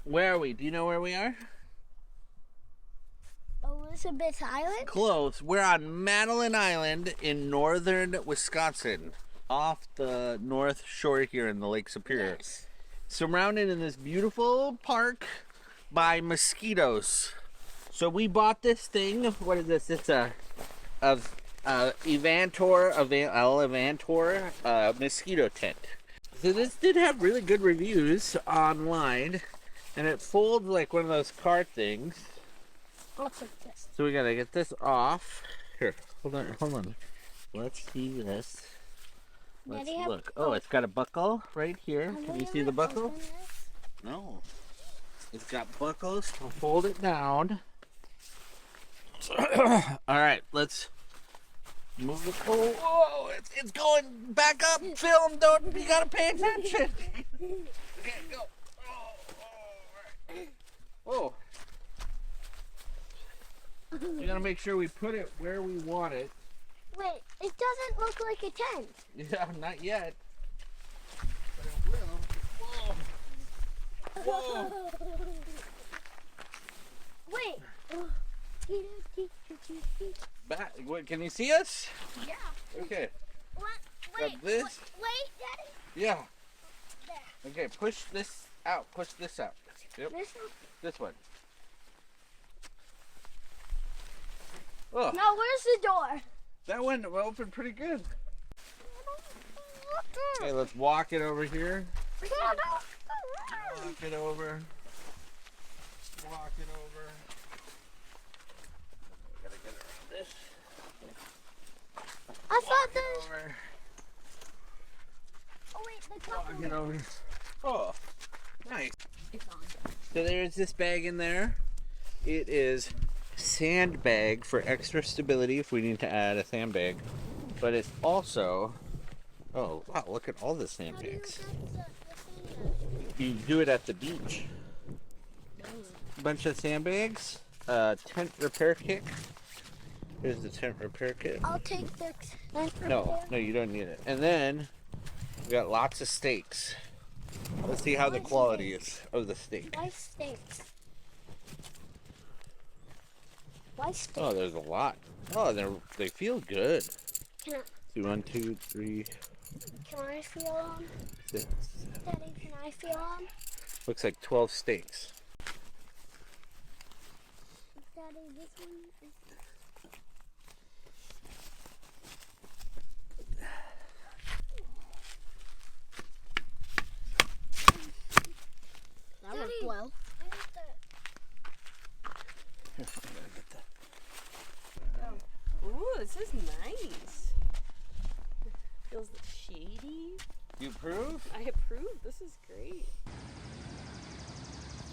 Where are we? Do you know where we are? Elizabeth Island? Close. We're on Madeline Island in northern Wisconsin, off the north shore here in the Lake Superior. Yes. Surrounded in this beautiful park by mosquitoes. So we bought this thing. What is this? It's a Alvantor mosquito tent. So this did have really good reviews online, and it folds like one of those cart things. Looks like this. So we gotta get this off. Here, hold on. Let's see this. Let's look. Oh, it's got a buckle right here. Can you see the buckle? No. It's got buckles to hold it down. All right, let's move the. Oh, whoa! It's going back up. Film, you gotta pay attention. Okay, go. Oh. We gotta make sure we put it where we want it. Wait, it doesn't look like a tent. Yeah, not yet. But it will. Whoa. Wait. Back. What, can you see us? Yeah. Okay. Wait, this. Wait, Daddy. Yeah. There. Okay, push this out. Push this out. Yep. This one. Oh. Now where's the door? That one opened pretty good. Okay, let's walk it over here. Walk it over. Walk it over. We gotta get around this. I thought this. Over. Oh wait, the Walk couple. it over. Oh, nice. So there's this bag in there. It is sandbag for extra stability if we need to add a sandbag, but it's also, oh wow, look at all the sandbags. You do it at the beach. A bunch of sandbags, tent repair kit. Here's the tent repair kit. I'll take the No, you don't need it. And then we got lots of steaks. Let's see how the quality is of the steak. Why steaks? Why steaks? Oh, there's a lot. Oh, they feel good. Can 1, 2, 3, I feel them? 6. Daddy, can I feel them? Looks like 12 steaks. Daddy, this one is... That worked well. Ooh, this is nice. Feels shady. You approve? I approve. This is great.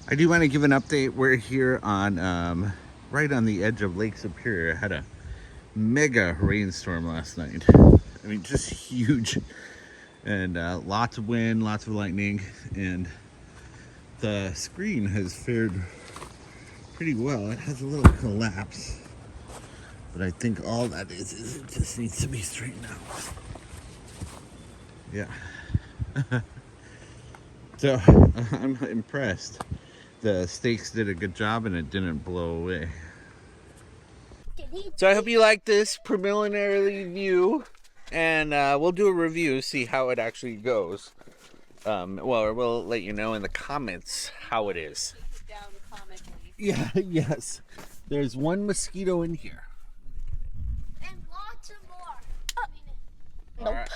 I do want to give an update. We're here on right on the edge of Lake Superior. I had a mega rainstorm last night. I mean, just huge, and lots of wind, lots of lightning, and the screen has fared pretty well. It has a little collapse, but I think all that is it just needs to be straightened out. Yeah. So I'm impressed. The steaks did a good job and it didn't blow away. So I hope you like this preliminary view, and we'll do a review, see how it actually goes. Well, we'll let you know in the comments how it is. Down comically. Yeah, yes. There's one mosquito in here. And lots of more. All right.